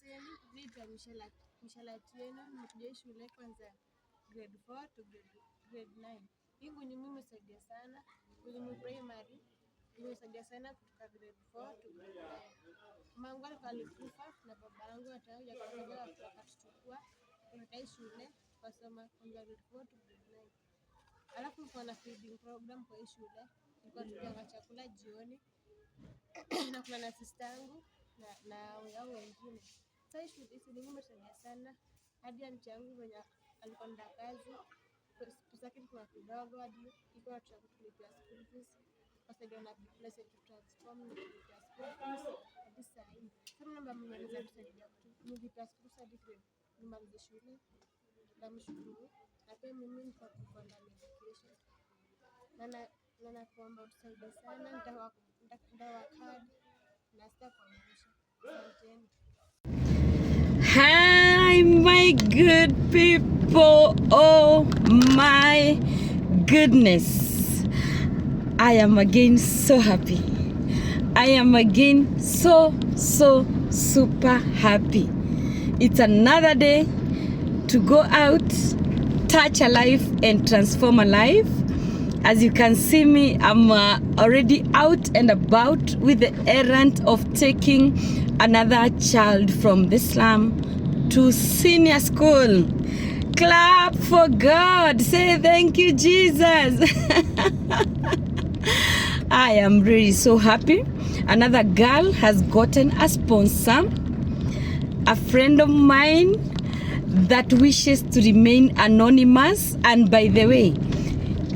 Vipi mishalati yenu mkija shule kwanza grade 4 to grade 9. Hingu ni mimi saidia sana kwenye primary. Nimesaidia sana kutoka grade 4 to grade 9. Mangu alikufa na baba yangu atakuja kuja akatuchukua tukaenda shule tukasoma kwanza grade 4 to grade 9. Alafu kuna feeding program kwa shule. Tulikuwa tunapika chakula jioni na kuna na sister yangu na wao wengine. Sasa shule hizi nimesaidia sana hadi anti yangu mwenye alikuwa na kazi pesa kidogo kidogo hadi iko tunakulipia school fees kusaidia na blessed to transform na kulipia school fees hadi sasa hivi. Kama namba mnaweza kusaidia kulipia school fees hadi grade nimalize shule na mshukuru na pia mimi niko kwa ndani education na nakuomba utusaidie sana ndawakadi na sitakuangusha. Asanteni. Hi, my good people. Oh my goodness. I am again so happy. I am again so super happy. It's another day to go out, touch a life and transform a life. As you can see me, I'm already out and about with the errand of taking another child from the slum to senior school. Clap for God. Say thank you, Jesus. I am really so happy. Another girl has gotten a sponsor, a friend of mine that wishes to remain anonymous. And by the way,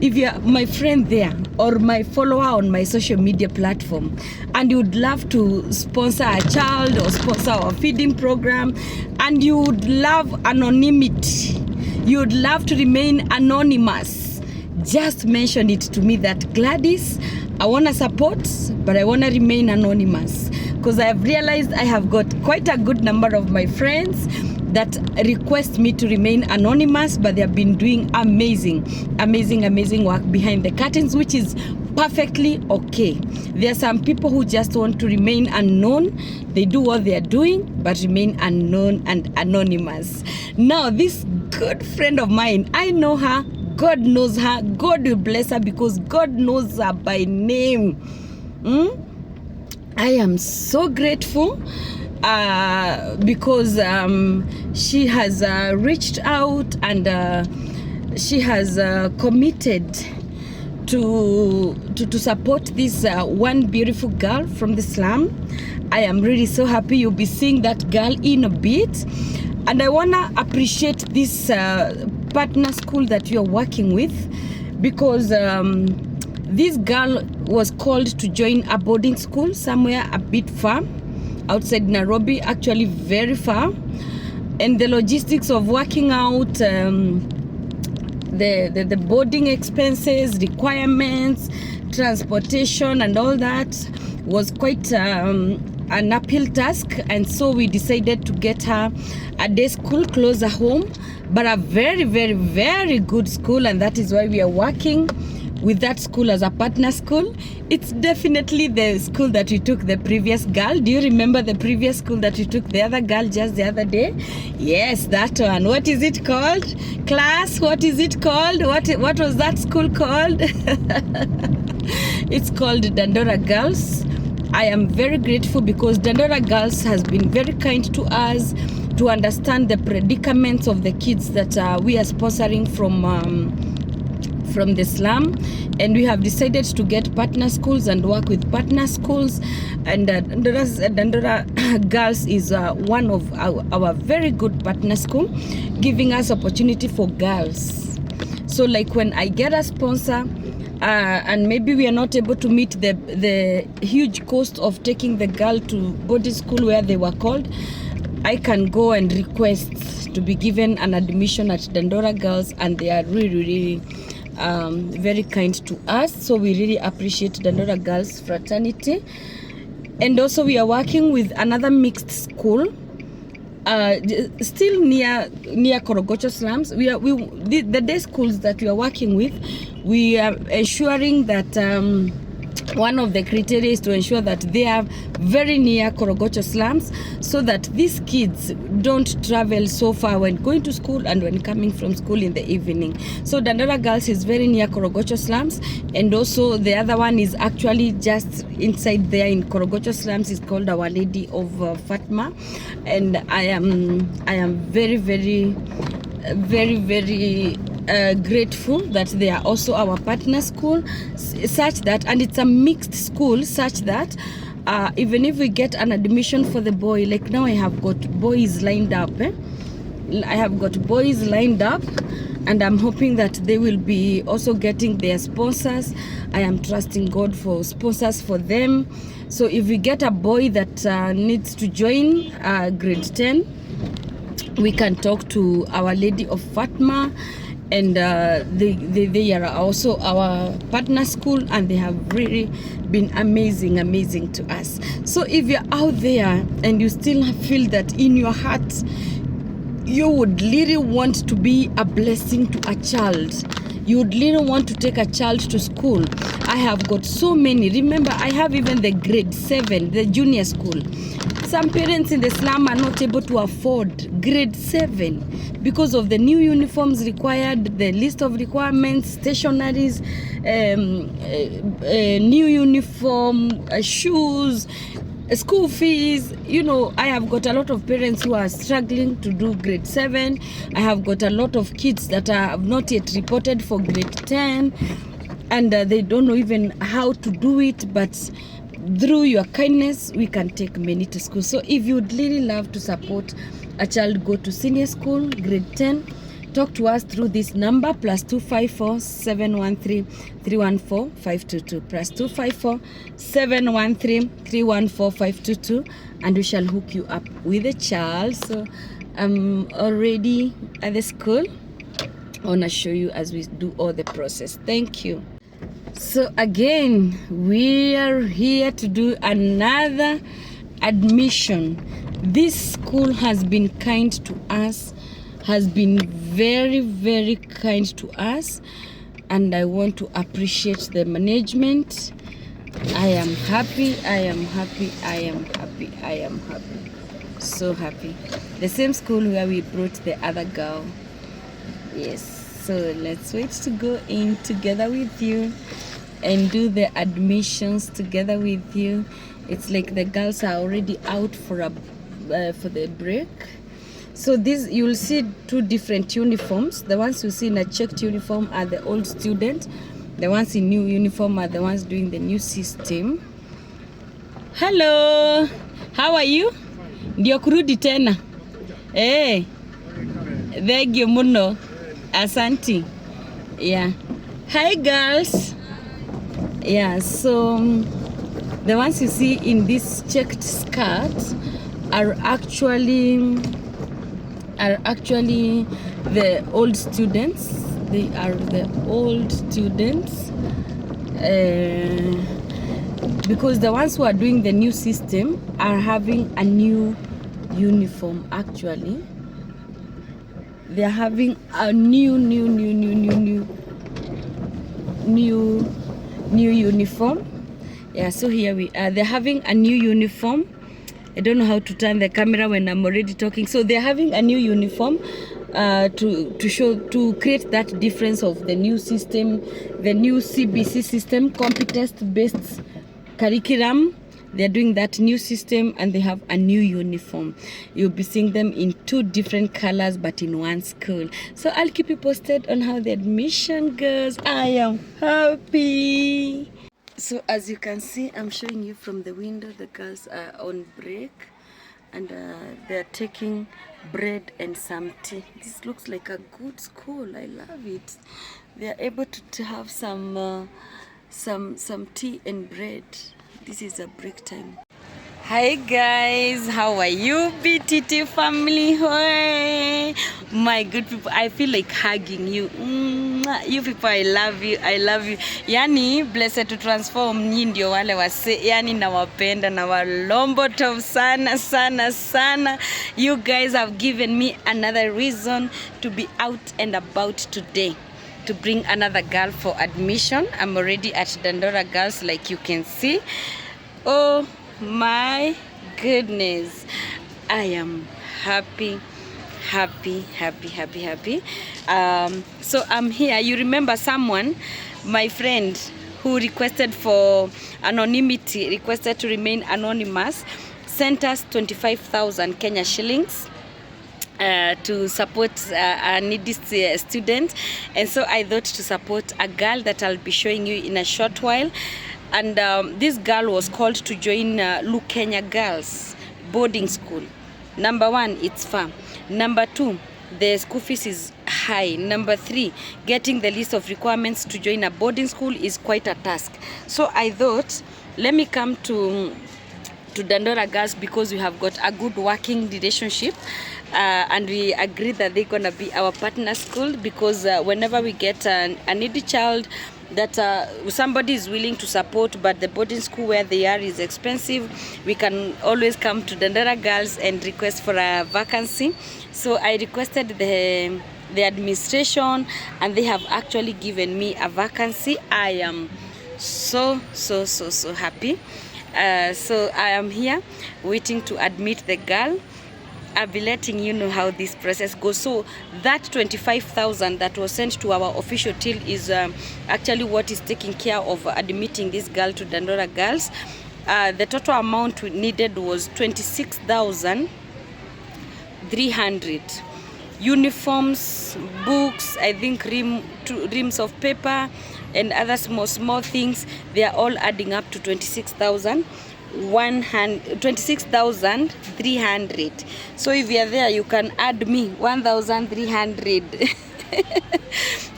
if you're my friend there or my follower on my social media platform and you would love to sponsor a child or sponsor our feeding program and you would love anonymity, you would love to remain anonymous, just mention it to me that Gladys, I want to support, but I want to remain anonymous because I have realized I have got quite a good number of my friends that request me to remain anonymous, but they have been doing amazing work behind the curtains, which is perfectly okay. There are some people who just want to remain unknown. They do what they are doing, but remain unknown and anonymous. Now, this good friend of mine, I know her, God knows her, God will bless her because God knows her by name. I am so grateful because she has reached out and she has committed to support this one beautiful girl from the slum. I am really so happy. You'll be seeing that girl in a bit, and I wanna appreciate this partner school that you're working with because this girl was called to join a boarding school somewhere a bit far outside Nairobi, actually very far, and the logistics of working out the boarding expenses, requirements, transportation and all that was quite an uphill task, and so we decided to get her a day school closer home, but a very good school, and that is why we are working with that school as a partner school. It's definitely the school that we took the previous girl. Do you remember the previous school that we took the other girl just the other day? Yes, that one. What is it called? Class, what is it called? What was that school called? It's called Dandora Girls. I am very grateful because Dandora Girls has been very kind to us to understand the predicaments of the kids that we are sponsoring from the slum, and we have decided to get partner schools and work with partner schools, and Dandora Girls is one of our very good partner school, giving us opportunity for girls. So like when I get a sponsor and maybe we are not able to meet the huge cost of taking the girl to boarding school where they were called, I can go and request to be given an admission at Dandora Girls, and they are really very kind to us. So we really appreciate Dandora Girls fraternity. And also we are working with another mixed school still near Korogocho slums. The day schools that we are working with, we are ensuring that one of the criteria is to ensure that they are very near Korogocho slums, so that these kids don't travel so far when going to school and when coming from school in the evening. So Dandara Girls is very near Korogocho slums, and also the other one is actually just inside there in Korogocho slums. It's called Our Lady of Fatma, and I am very grateful that they are also our partner school, such that, and it's a mixed school, such that even if we get an admission for the boy, like now I have got boys lined up, I have got boys lined up, and I'm hoping that they will be also getting their sponsors. I am trusting God for sponsors for them. So if we get a boy that needs to join grade 10, we can talk to Our Lady of Fatma, and they are also our partner school, and they have really been amazing to us. So if you're out there and you still feel that in your heart you would really want to be a blessing to a child, you would really want to take a child to school, I have got so many. Remember, I have even the grade 7, the junior school. Some parents in the slum are not able to afford grade 7 because of the new uniforms required, the list of requirements, stationaries, new uniform, shoes, school fees. You know, I have got a lot of parents who are struggling to do grade 7. I have got a lot of kids that have not yet reported for grade 10, and they don't know even how to do it, but through your kindness we can take many to school. So if you would really love to support a child go to senior school, grade 10, talk to us through this number, +254 713 314 522, +254 713 314 522, and we shall hook you up with a child. So I'm already at the school. I want to show you as we do all the process. Thank you. So again, we are here to do another admission. This school has been kind to us, has been very kind to us, and I want to appreciate the management. I am happy, so happy. The same school where we brought the other girl. Yes, so let's wait to go in together with you and do the admissions together with you. It's like the girls are already out for the break. So this, you'll see two different uniforms. The ones you see in a checked uniform are the old students. The ones in new uniform are the ones doing the new system. Hello, how are you? Ndio kurudi tena. Eh, thank you muno. Asante. Yeah. Hi girls. Yeah, so the ones you see in this checked skirt are actually the old students. They are the old students, because the ones who are doing the new system are having a new uniform. Actually, they are having a new uniform. Yeah, so here we are. They're having a new uniform. I don't know how to turn the camera when I'm already talking. So they're having a new uniform to create that difference of the new system, the new CBC system, competence-based curriculum. They're doing that new system, and they have a new uniform. You'll be seeing them in two different colors, but in one school. So I'll keep you posted on how the admission goes. I am happy. So as you can see, I'm showing you from the window, the girls are on break, and they're taking bread and some tea. This looks like a good school. I love it. They're able to have some tea and bread. This is a break time. Hi guys, how are you, BTT family? Hey, my good people, I feel like hugging you. You people, I love you, I love you. Yani blessed to transform, nyinyi ndio wale wase, yani nawapenda na walombo top sana. You guys have given me another reason to be out and about today. to bring another girl for admission. I'm already at Dandora Girls, like you can see. Oh my goodness, I am happy. So I'm here. You remember someone, my friend, who requested for anonymity, requested to remain anonymous, sent us 25,000 Kenya shillings to support a needy student. And so I thought to support a girl that I'll be showing you in a short while. And this girl was called to join Kenya Girls boarding school. Number 1, it's far. Number 2, the school fees is high. Number 3, getting the list of requirements to join a boarding school is quite a task. So I thought, let me come to Dandora Girls because we have got a good working relationship, and we agreed that they're gonna be our partner school, because whenever we get a needy child that somebody is willing to support, but the boarding school where they are is expensive, we can always come to Dandora Girls and request for a vacancy. So I requested the administration, and they have actually given me a vacancy. I am so happy. So I am here waiting to admit the girl. I'll be letting you know how this process goes. So that 25,000 that was sent to our official till is actually what is taking care of admitting this girl to Dandora Girls. The total amount we needed was 26,300. Uniforms, books, I think reams of paper, and other small things. They are all adding up to 26,300. So if you are there, you can add me 1,300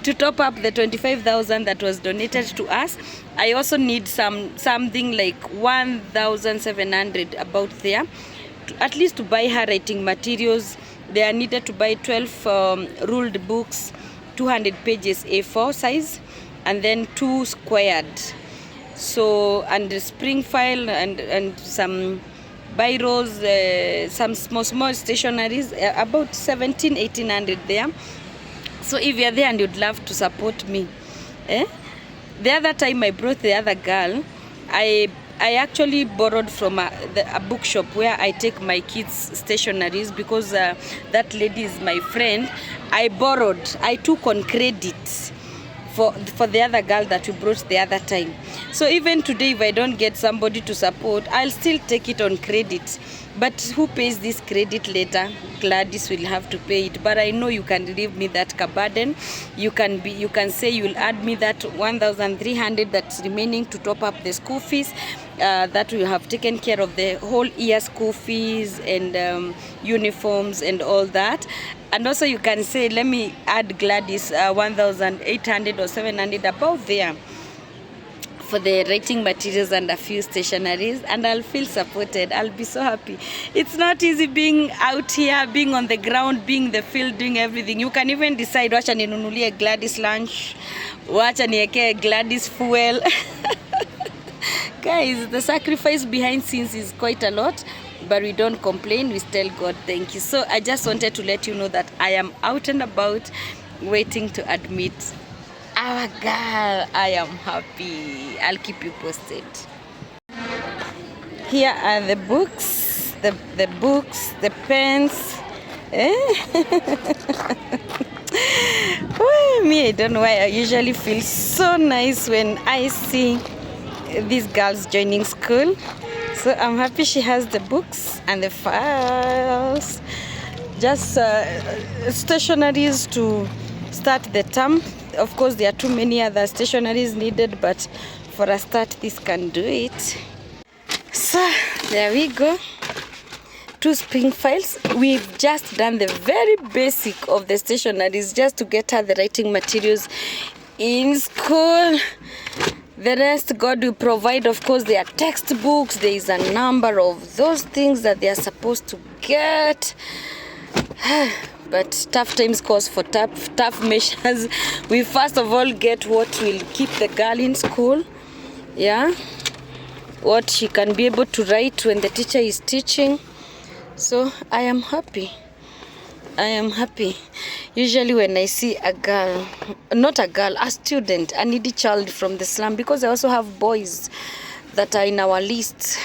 to top up the 25,000 that was donated to us. I also need something like 1,700 about there, at least to buy her writing materials. They are needed to buy 12 ruled books, 200 pages A4 size, and then 2 squared. So, and the spring file and some biros, some small stationaries, about 1,800 there. So if you're there and you'd love to support me, the other time I brought the other girl, I actually borrowed from a bookshop where I take my kids' stationaries, because that lady is my friend. I took on credit for the other girl that we brought the other time. So even today, if I don't get somebody to support, I'll still take it on credit. But who pays this credit later? Gladys will have to pay it. But I know you can leave me that burden. You can say you'll add me that 1,300 that's remaining to top up the school fees. That will have taken care of the whole year school fees and uniforms and all that. And also you can say, let me add Gladys 1,800 or 700 about there for the writing materials and a few stationaries, and I'll feel supported. I'll be so happy. It's not easy being out here, being on the ground, being in the field, doing everything. You can even decide, wacha ninunulie Gladys lunch, wacha nieke Gladys fuel. Guys, the sacrifice behind scenes is quite a lot, but we don't complain. We tell God thank you. So I just wanted to let you know that I am out and about waiting to admit our girl. I am happy. I'll keep you posted. Here are the books, the books, the pens. Well, me, I don't know why I usually feel so nice when I see these girls joining school. So I'm happy she has the books and the files, just stationaries to start the term. Of course, there are too many other stationaries needed, but for a start, this can do it. So there we go. 2 spring files. We've just done the very basic of the stationaries just to get her the writing materials in school. The rest God will provide. Of course, there are textbooks. There is a number of those things that they are supposed to get. But tough times calls for tough measures. We first of all get what will keep the girl in school. Yeah. What she can be able to write when the teacher is teaching. So I am happy. I am happy. Usually when I see a girl, not a girl, a student, a needy child from the slum, because I also have boys that are in our list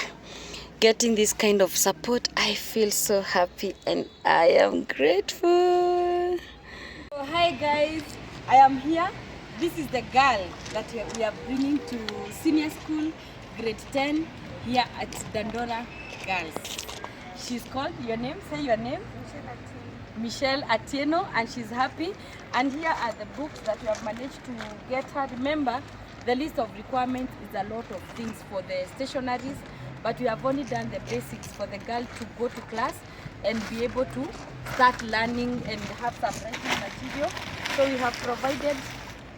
getting this kind of support, I feel so happy and I am grateful. So, hi guys, I am here. This is the girl that we are bringing to senior school, grade 10, here at Dandora Girls. She's called, your name, say your name. Michelle Atieno, and she's happy. And here are the books that we have managed to get her. Remember, the list of requirements is a lot of things for the stationaries, but we have only done the basics for the girl to go to class and be able to start learning and have some writing material. So we have provided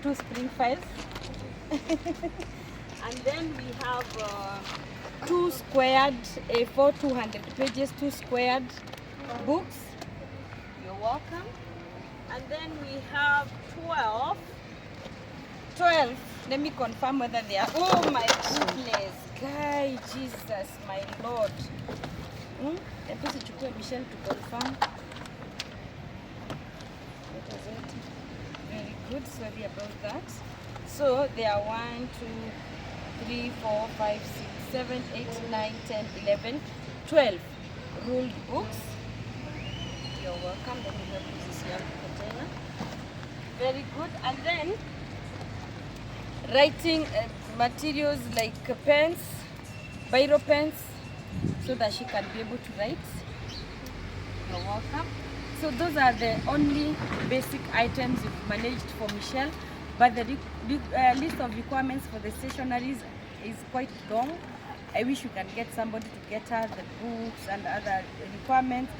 2 spring files. And then we have 2 squared A4, 200 pages, 2 squared books. You're welcome. And then we have 12. Let me confirm whether they are. Oh my goodness, guy, Jesus, my Lord. Michelle to confirm. What is it? Very good. Sorry about that. So there are 1, 2, 3, 4, 5, 6, 7, 8, 9, 10, 11, 12 ruled books. You're welcome. Let me help you this young container. Very good. And then writing materials like pens, biro pens, so that she can be able to write. You're welcome. So those are the only basic items we've managed for Michelle, but the list of requirements for the stationaries is quite long. I wish you can get somebody to get her the books and other requirements,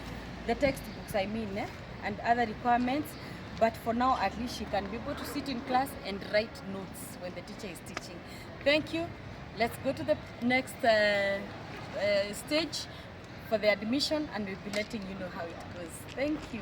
the textbooks I mean, and other requirements. But for now, at least she can be able to sit in class and write notes when the teacher is teaching. Thank you. Let's go to the next stage for the admission, and we'll be letting you know how it goes. Thank you.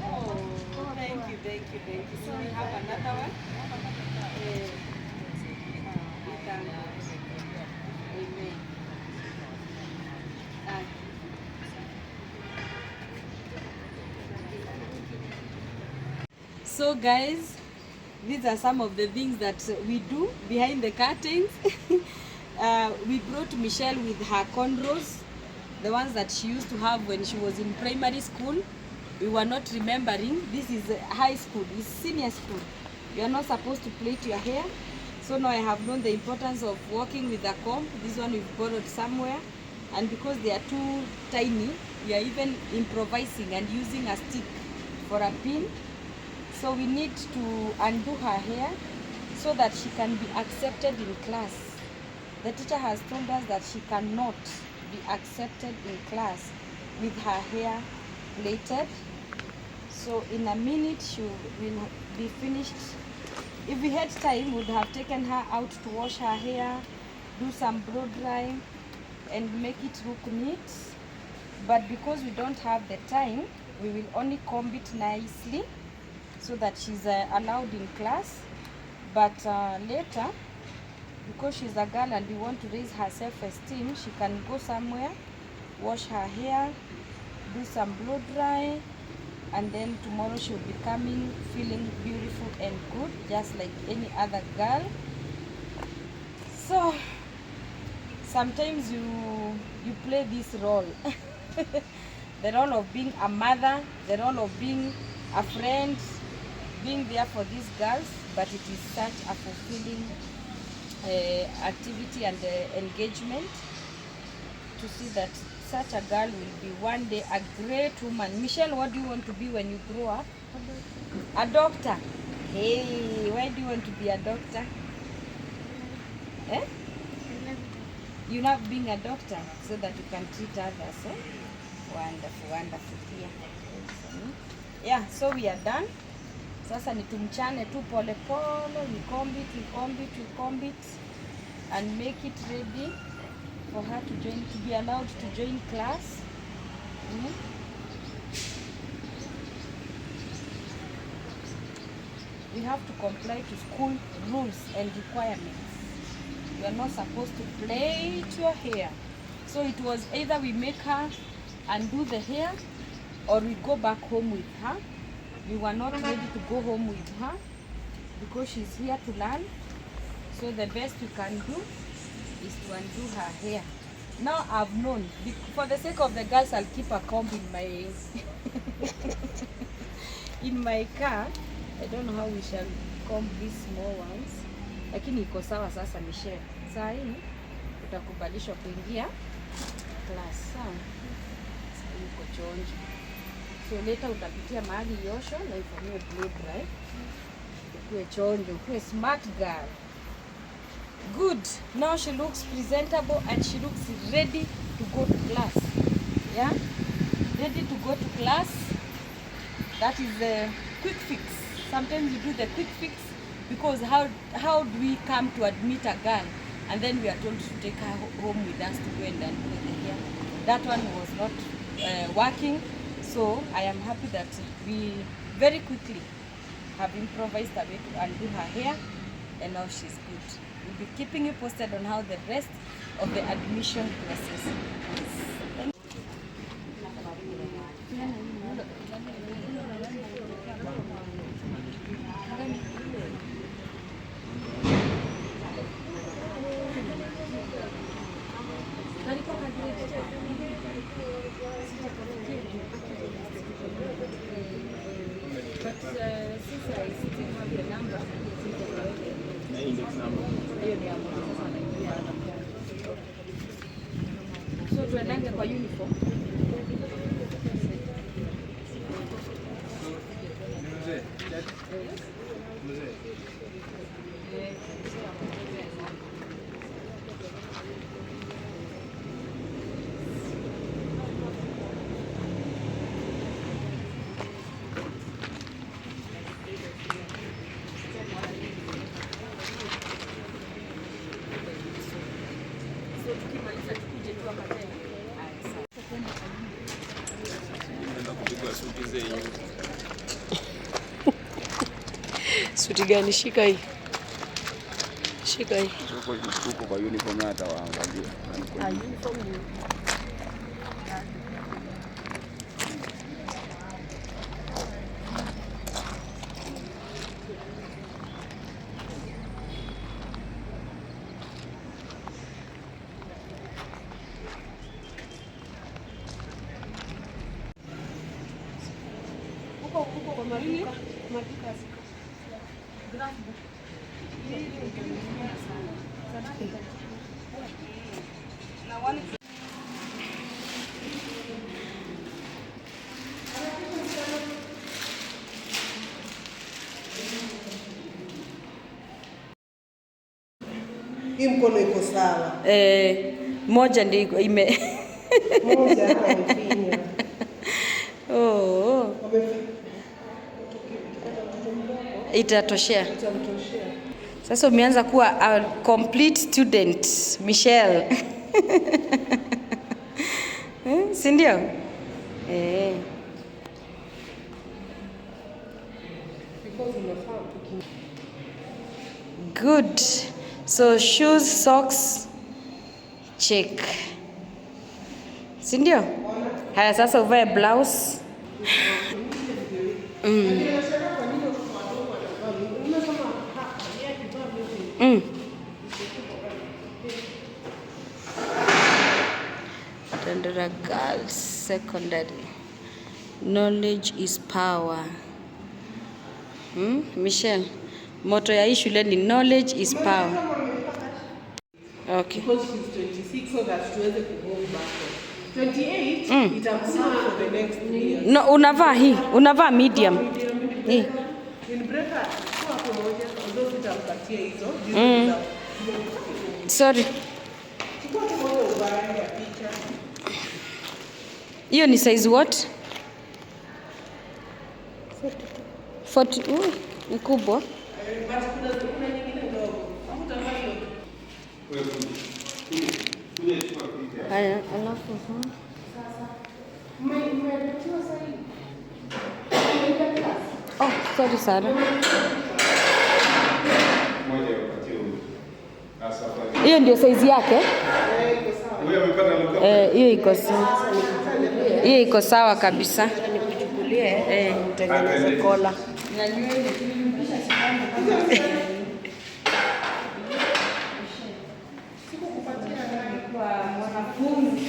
Oh, thank you. So we have another one. Amen. So guys, these are some of the things that we do behind the curtains. We brought Michelle with her cornrows, the ones that she used to have when she was in primary school. We were not remembering. This is high school, it's senior school. You are not supposed to plait your hair. So now I have known the importance of working with a comb. This one we've borrowed somewhere. And because they are too tiny, we are even improvising and using a stick for a pin. So we need to undo her hair so that she can be accepted in class. The teacher has told us that she cannot be accepted in class with her hair plaited. So in a minute she will be finished. If we had time, we would have taken her out to wash her hair, do some blow dry, and make it look neat. But because we don't have the time, we will only comb it nicely so that she's allowed in class. But later, because she's a girl and we want to raise her self-esteem, she can go somewhere, wash her hair, do some blow dry, and then tomorrow she'll be coming feeling beautiful and good, just like any other girl. So sometimes you play this role. The role of being a mother, the role of being a friend, being there for these girls. But it is such a fulfilling activity and engagement to see that such a girl will be one day a great woman. Michelle, what do you want to be when you grow up? A doctor. Hey, why do you want to be a doctor? You love being a doctor so that you can treat others. Wonderful, wonderful. Here. Yeah, so we are done. Sasa ni tumchane tu pole pole, we comb it and make it ready for her to be allowed to join class. We have to comply to school rules and requirements. We are not supposed to plait your hair. So it was either we make her undo the hair or we go back home with her. We were not ready to go home with her because she's here to learn. So the best we can do is to undo her hair. Now I've known, for the sake of the girls, I'll keep a comb in my in my car. I don't know how we shall comb these small ones. Lakini iko sawa sasa Michelle. Saa hii utakubalishwa kuingia class. Sawa? Iko chonjo. So later utapitia mahali yosho na ifanyiwe blow dry. Ukue chonjo, ukue smart girl. Good. Now she looks presentable and she looks ready to go to class. Yeah? Ready to go to class. That is the quick fix. Sometimes you do the quick fix because how do we come to admit a girl and then we are told to take her home with us to go and undo the hair? That one was not working. So I am happy that we very quickly have improvised a way to undo her hair and now she's good. We'll be keeping you posted on how the rest of the admission process is. But since I still have the number, the index number. So tuendanga kwa uniform. Suti gani? Shika hii. Shika hii. Tuko kwa uniform hata waangalia. Uniform ni hii mkono iko sawa. Moja ndio ime Moja amefinya. Oh. Itatoshea. Sasa umeanza kuwa a complete student, Michelle. Si ndio? Good. So shoes, socks, check. Si ndio? Haya sasa uvae blouse. Tandora Girls Secondary. Knowledge is power. Michelle, motto ya hii shule ni knowledge is power. Okay. Because she's 26 so that tuweze kuhold back. 28 itamsema for the next year. No, unavaa hii, unavaa medium. Hii. In breaker kwa pamoja ndio tutampatia hizo. Sorry. Chukua tumoja ubaya ya picha. Hiyo ni size what? 40. Ni kubwa. But kuna nyingine ndogo. Hakutavaa hiyo. Haya, alafu Mmepatiwa sahihi. oh, sorry Sara. Hiyo ndio size yake? Hiyo iko sawa. Hiyo iko sawa kabisa. Nikuchukulie mtengeneze kola. Na nywele kwa mwanafunzi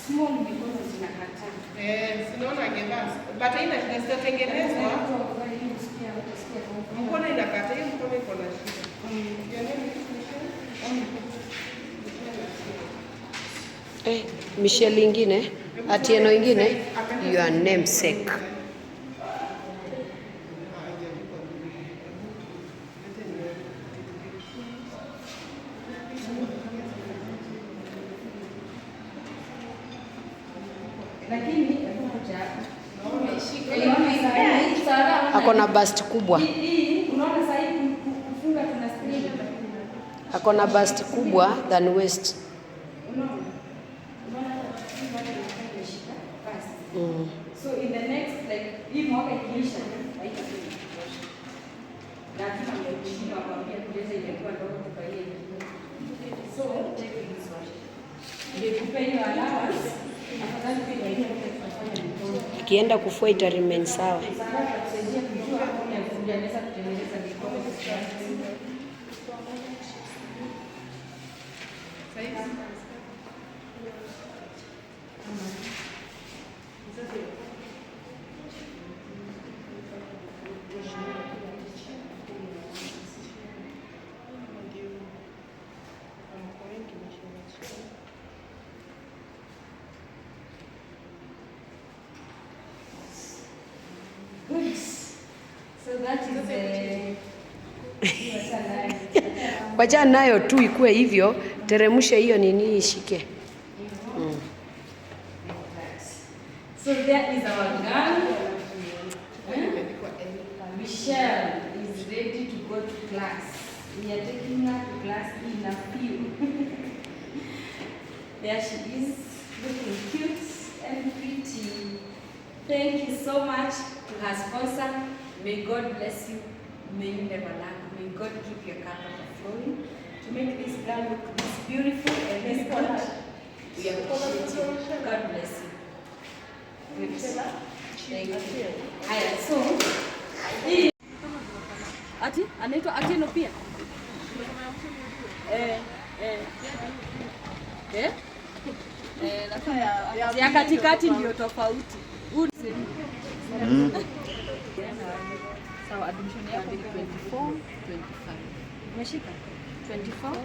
small because zinakataa. Sinaona angevaa. But haina shida, zitatengenezwa. Mkono inakata, hii mkono iko na shida. Michelle ingine, Atieno ingine, your namesake. Ako na bust kubwa. Ako na bust kubwa than waist. So in the next like hii mwaka ikiisha haitafika. Lazima ndio kwambia kuleta ilikuwa ndogo kwa hiyo. So take this one. Ndio kupenya allowance. Afadhali pia hiyo kufanya mikono. Ikienda kufua ita remain sawa. Kusaidia kujua kama unaweza kutengeneza mikono. Good. So that is Wacha nayo tu ikue hivyo, teremshe hiyo nini ishike. So there is our girl. Michelle is ready to go to class. We are taking her to class in a few. There she is, looking cute and pretty. Thank you so much to her sponsor. May God bless you. May you never lack. May God keep your cup overflowing to make this girl look this beautiful and this good. We appreciate you. God bless you. Good. Thank you. Haya, so hii ati anaitwa Atieno pia. Ya katikati ndio tofauti. Sawa, admission yako ni 24, 25. Umeshika? 24?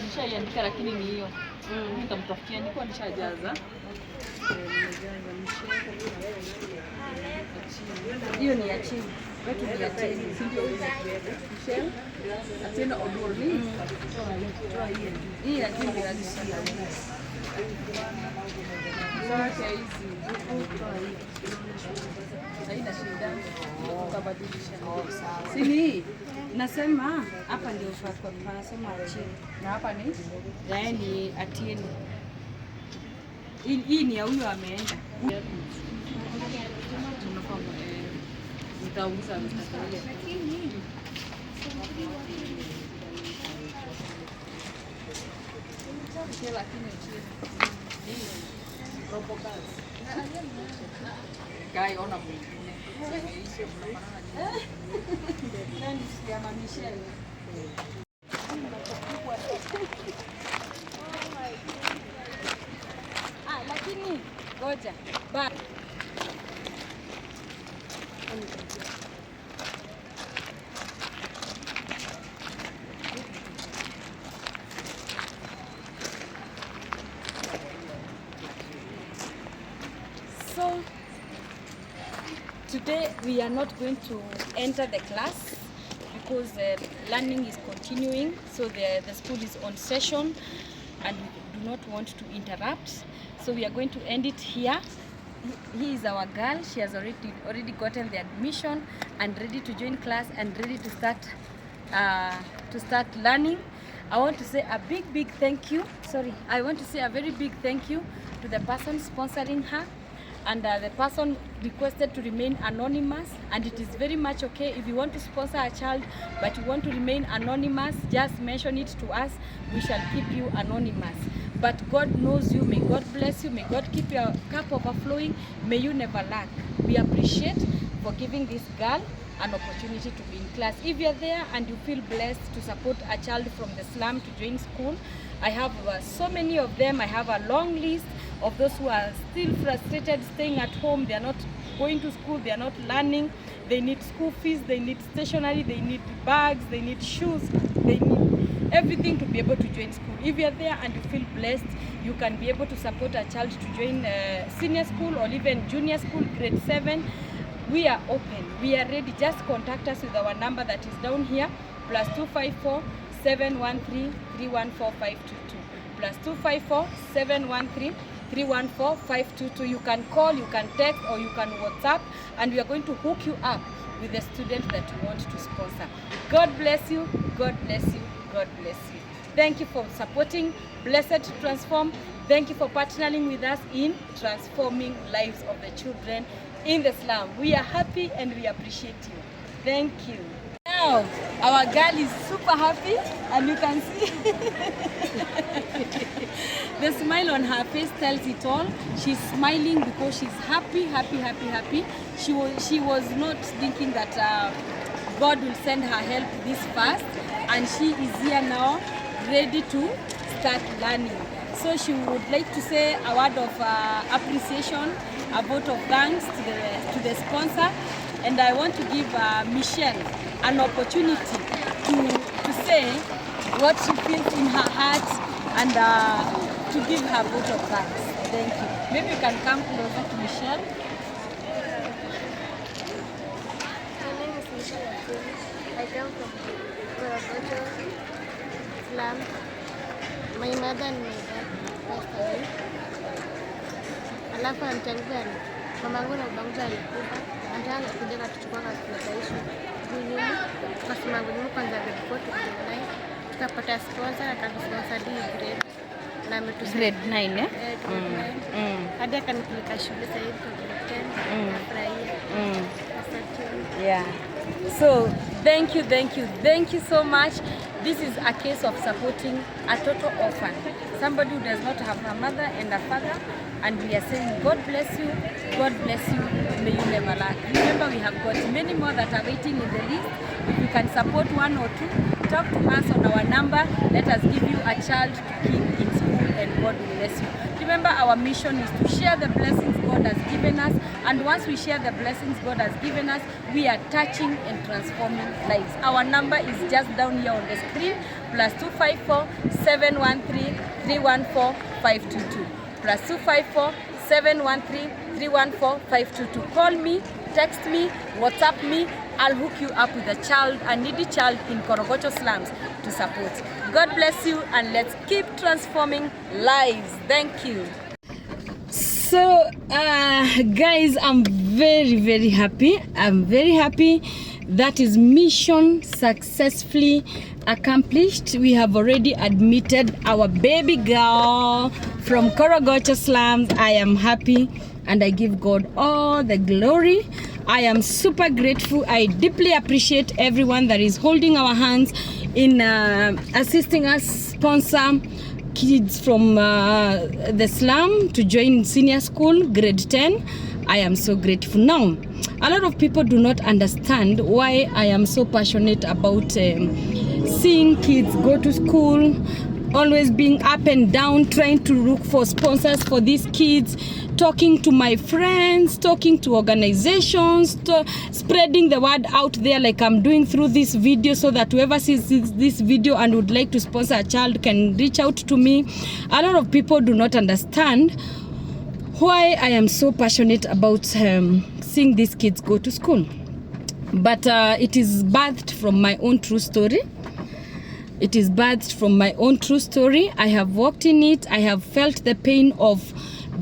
Nishaiandika lakini ni hiyo. Nitamtafutia, nilikuwa nishajaza. Hiyo ni ya chini. Wetu ni ya chini. Si ndio Michelle? Atena Odori. Hii ya chini ya chini. Zote hizi. Haina shida. Tukabadilisha. Si ni nasema hapa ndio panasema chini. Na hapa ni yaani Atieno. Hii ni ya huyo ameenda. Nitauliza mtakaje. Lakini chini. Robo kazi. Kai ona mwingine. Lakini ngoja. Ba. So today we are not going to enter the class because learning is continuing, so the school is on session and we do not want to interrupt, so we are going to end it here. He is our girl. She has already gotten the admission and ready to join class and ready to start learning. I want to say a big thank you. I want to say a very big thank you to the person sponsoring her, and the person requested to remain anonymous, and it is very much okay if you want to sponsor a child but you want to remain anonymous. Just mention it to us, we shall keep you anonymous. But God knows you. May God bless you. May God keep your cup overflowing. May you never lack. We appreciate for giving this girl an opportunity to be in class. If you're there and you feel blessed to support a child from the slum to join school, I have so many of them. I have a long list of those who are still frustrated staying at home. They are not going to school, they are not learning. They need school fees, they need stationery, they need bags, they need shoes, they need everything to be able to join school. If you are there and you feel blessed, you can be able to support a child to join senior school or even junior school, grade 7. We are open, we are ready. Just contact us with our number that is down here, +254 713 314 522, +254 713 314 522. You can call, you can text, or you can WhatsApp, and we are going to hook you up with the student that you want to sponsor. God bless you, God bless you, God bless you. Thank you for supporting Blessed to Transform. Thank you for partnering with us in transforming lives of the children in the slum. We are happy and we appreciate you. Thank you. Now, our girl is super happy, and you can see the smile on her face tells it all. She's smiling because she's happy. She was not thinking that God will send her help this fast, and she is here now, ready to start learning. So she would like to say a word of appreciation, a vote of thanks to the sponsor, and I want to give Michelle an opportunity to say what she feels in her heart and to give her vote of thanks. Thank you. Maybe you can come closer to Michelle. My name is Michelle. I come from Korogocho, Slum. My mother and my dad passed away. Alafu antangu mamangu na babangu alikufa. Antangu kuja kutuchukua tunaishi nyuma. Tukasoma ngumu kwanza grade 4 to grade 9. Tukapata sponsor akatusponsor grade na Grade 9 eh? Hadi akanipeleka shule sasa hivi kwa grade 10. Nafurahia. Asante. Yeah. So thank you so much. This is a case of supporting a total orphan, somebody who does not have a mother and a father, and we are saying God bless you, may you never lack. Remember, we have got many more that are waiting in the list. If you can support one or two, talk to us on our number. Let us give you a child to keep in school, and God will bless you. Remember, our mission is to share the blessings God has given us, and once we share the blessings God has given us, we are touching and transforming lives. Our number is just down here on the screen, +254 713 314 522, +254 713 314 522. Call me, text me, WhatsApp me. I'll hook you up with a needy child in Korogocho slums to support. God bless you, and let's keep transforming lives. Thank you. So guys, I'm very happy. I'm very happy. That is mission successfully accomplished. We have already admitted our baby girl from Korogocho slums. I am happy and I give God all the glory. I am super grateful. I deeply appreciate everyone that is holding our hands in assisting us sponsor kids from the slum to join senior school, grade 10. I am so grateful. Now, A lot of people do not understand why I am so passionate about seeing kids go to school, always being up and down, trying to look for sponsors for these kids, talking to my friends, talking to organizations, spreading the word out there like I'm doing through this video, so that whoever sees this video and would like to sponsor a child can reach out to me. A lot of people do not understand why I am so passionate about seeing these kids go to school. But it is birthed from my own true story. It is birthed from my own true story. I have walked in it. I have felt the pain of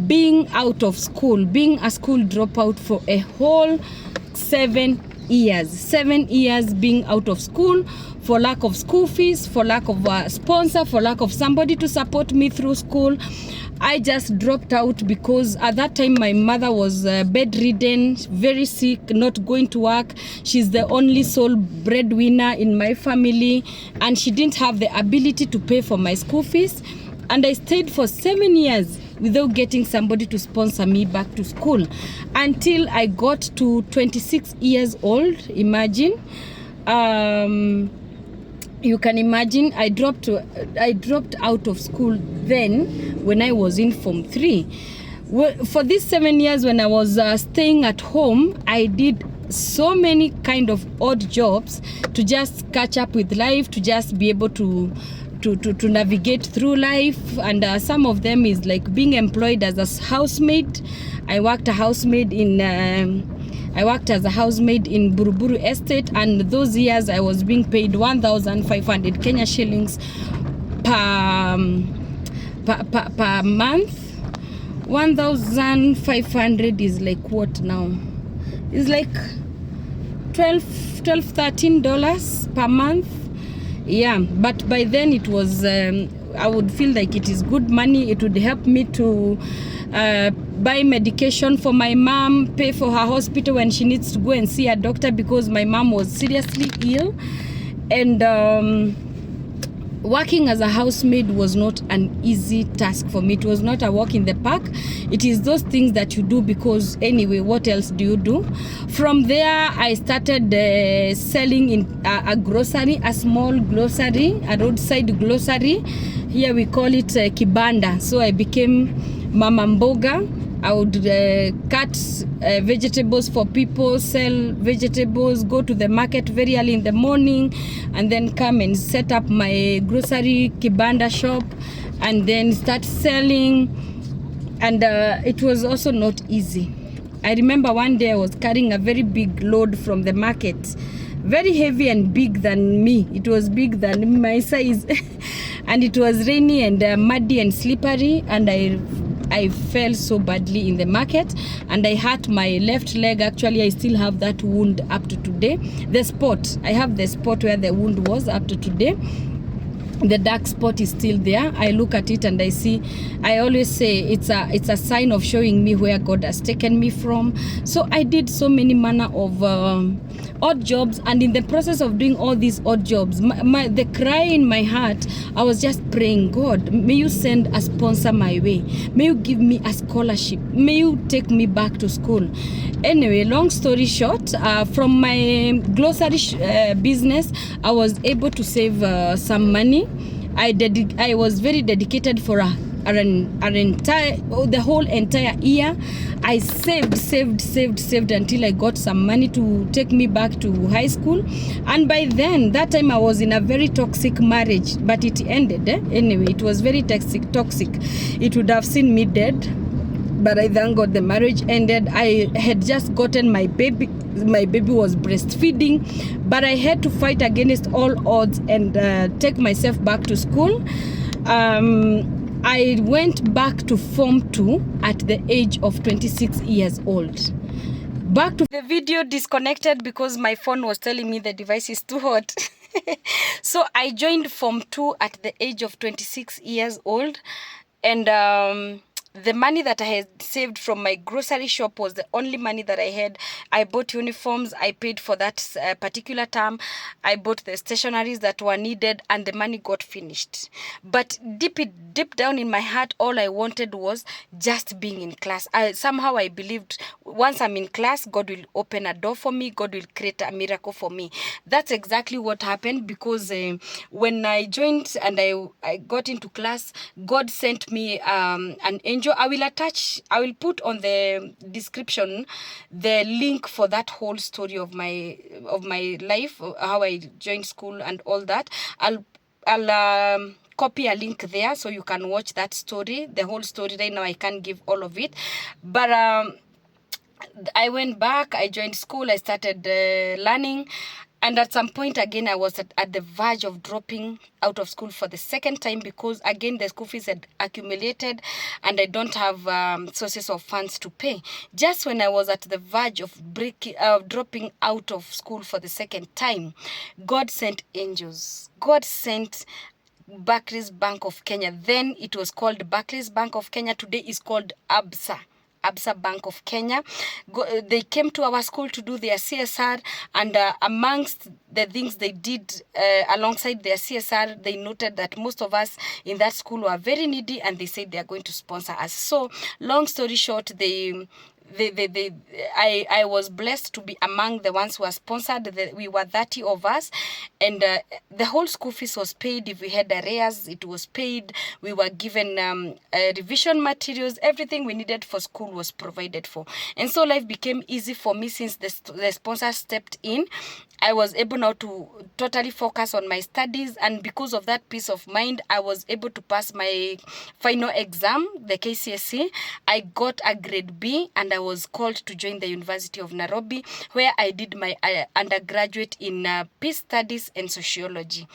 being out of school, being a school dropout for a whole 7 years. 7 years being out of school for lack of school fees, for lack of a sponsor, for lack of somebody to support me through school. I just dropped out because at that time my mother was bedridden, very sick, not going to work. She's the only sole breadwinner in my family, and she didn't have the ability to pay for my school fees. And I stayed for 7 years without getting somebody to sponsor me back to school until I got to 26 years old. Imagine. You can imagine I dropped out of school then when I was in Form 3. For these 7 years when I was staying at home, I did so many kind of odd jobs to just catch up with life, to just be able to navigate through life. And some of them is like being employed as a housemaid. I worked as a housemaid in Buruburu Estate, and those years I was being paid 1,500 Kenya shillings per month. 1,500 is like what now? It's like $13 per month. Yeah, but by then it was I would feel like it is good money. It would help me to buy medication for my mom, pay for her hospital when she needs to go and see a doctor, because my mom was seriously ill. And working as a housemaid was not an easy task for me. It was not a walk in the park. It is those things that you do because anyway, what else do you do? From there, I started selling in a grocery, a small grocery, a roadside grocery. Here we call it kibanda. So I became Mama Mboga. I would cut vegetables for people, sell vegetables, go to the market very early in the morning, and then come and set up my grocery kibanda shop and then start selling. And it was also not easy. I remember one day I was carrying a very big load from the market, very heavy and big than me. It was big than my size. And it was rainy and muddy and slippery, and I fell so badly in the market, and I hurt my left leg. Actually, I still have that wound up to today. The spot, I have the spot where the wound was up to today. The dark spot is still there. I look at it and I see, I always say it's a sign of showing me where God has taken me from. So I did so many manner of odd jobs, and in the process of doing all these odd jobs, the cry in my heart, I was just praying, God, may you send a sponsor my way, may you give me a scholarship, may you take me back to school. Anyway, long story short, from my grocery business, I was able to save some money. I was very dedicated for the whole entire year. I saved until I got some money to take me back to high school. And by then, that time I was in a very toxic marriage, but it ended. Anyway, it was very toxic. It would have seen me dead, but I thank God the marriage ended. I had just gotten my baby. My baby was breastfeeding, but I had to fight against all odds and take myself back to school. I went back to Form 2 at the age of 26 years old. Back to the video disconnected because my phone was telling me the device is too hot. So I joined Form 2 at the age of 26 years old, and the money that I had saved from my grocery shop was the only money that I had. I bought uniforms. I paid for that particular term. I bought the stationaries that were needed, and the money got finished. But deep down in my heart, all I wanted was just being in class. Somehow I believed once I'm in class, God will open a door for me. God will create a miracle for me. That's exactly what happened, because when I joined and I got into class, God sent me an angel. I will put on the description the link for that whole story of my life, how I joined school and all that. I'll copy a link there so you can watch that story, the whole story. Right now I can't give all of it, but I went back, I joined school, I started learning. And at some point again, I was at the verge of dropping out of school for the second time, because again, the school fees had accumulated and I don't have sources of funds to pay. Just when I was at the verge of dropping out of school for the second time, God sent angels. God sent Barclays Bank of Kenya. Then it was called Barclays Bank of Kenya. Today is called Absa Bank of Kenya. They came to our school to do their CSR, and amongst the things they did alongside their CSR, they noted that most of us in that school were very needy, and they said they are going to sponsor us. So, long story short, I was blessed to be among the ones who were sponsored. We were 30 of us, and the whole school fees was paid. If we had arrears, it was paid. We were given revision materials. Everything we needed for school was provided for. And so life became easy for me since the sponsor stepped in. I was able now to totally focus on my studies, and because of that peace of mind, I was able to pass my final exam, the KCSE. I got a grade B, and I was called to join the University of Nairobi, where I did my undergraduate in peace studies and sociology.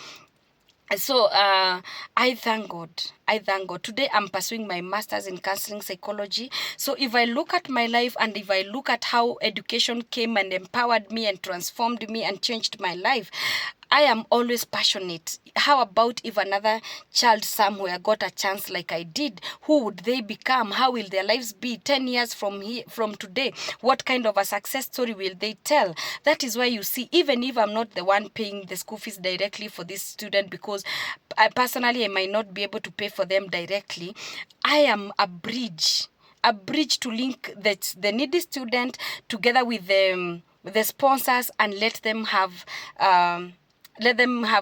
So I thank God. Today I'm pursuing my master's in counseling psychology. So if I look at my life, and if I look at how education came and empowered me and transformed me and changed my life, I am always passionate. How about if another child somewhere got a chance like I did? Who would they become? How will their lives be 10 years from today? What kind of a success story will they tell? That is why you see, even if I'm not the one paying the school fees directly for this student, because I might not be able to pay for them directly, I am a bridge to link the needy student together with the sponsors, and let them have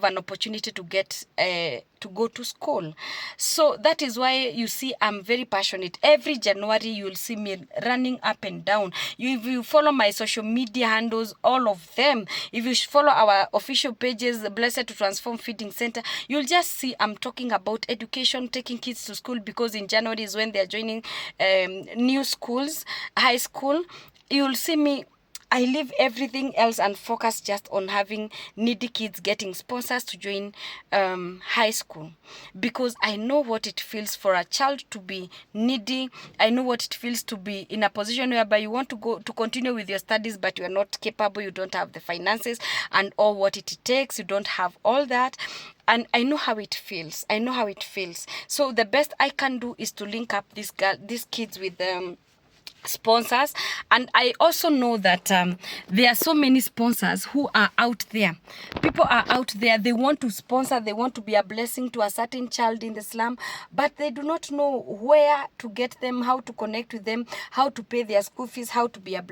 an opportunity to get to go to school. So that is why you see I'm very passionate. Every January you will see me running up and down. If you follow my social media handles, all of them, if you follow our official pages, Blessed to Transform Feeding Center, you'll just see I'm talking about education, taking kids to school, because in January is when they're joining new schools, high school. You'll see me, I leave everything else and focus just on having needy kids getting sponsors to join high school, because I know what it feels for a child to be needy. I know what it feels to be in a position whereby you want to continue with your studies, but you are not capable, you don't have the finances and all what it takes, you don't have all that. And I know how it feels. So the best I can do is to link up these kids with sponsors. And I also know that there are so many sponsors who are out there. People are out there, they want to sponsor, they want to be a blessing to a certain child in the slum, but they do not know where to get them, how to connect with them, how to pay their school fees, how to be a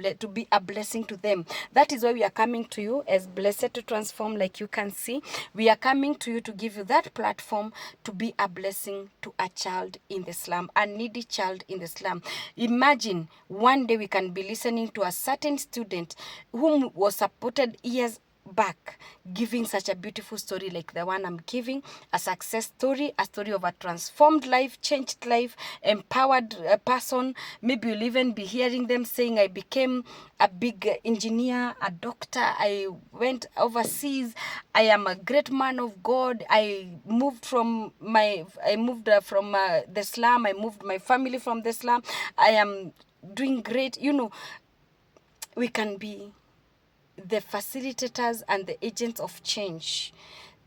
blessing to them. That is why we are coming to you as Blessed to Transform. Like you can see, we are coming to you to give you that platform to be a blessing to a child in the slum, a needy child in the slum. Imagine one day we can be listening to a certain student whom was supported years back, giving such a beautiful story like the one I'm giving, a success story, a story of a transformed life, changed life, empowered person. Maybe you'll even be hearing them saying, I became a big engineer, a doctor, I went overseas, I am a great man of God, I moved from the slum, I moved my family from the slum, I am doing great. We can be the facilitators and the agents of change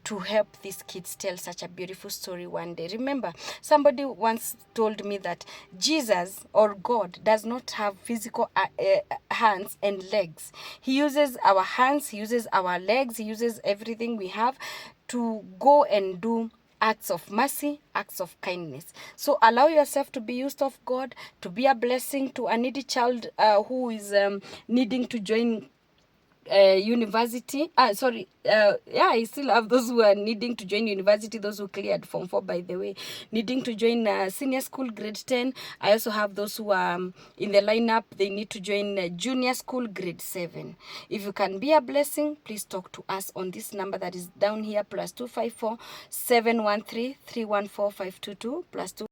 to help these kids tell such a beautiful story one day. Remember, somebody once told me that Jesus or God does not have physical hands and legs. He uses our hands, he uses our legs, he uses everything we have to go and do acts of mercy, acts of kindness. So allow yourself to be used of God, to be a blessing to a needy child who is needing to join university. Yeah, I still have those who are needing to join university, those who cleared Form 4, by the way, needing to join senior school grade 10. I also have those who are in the lineup, they need to join junior school grade 7. If you can be a blessing, please talk to us on this number that is down here, +254 713 314 522 +2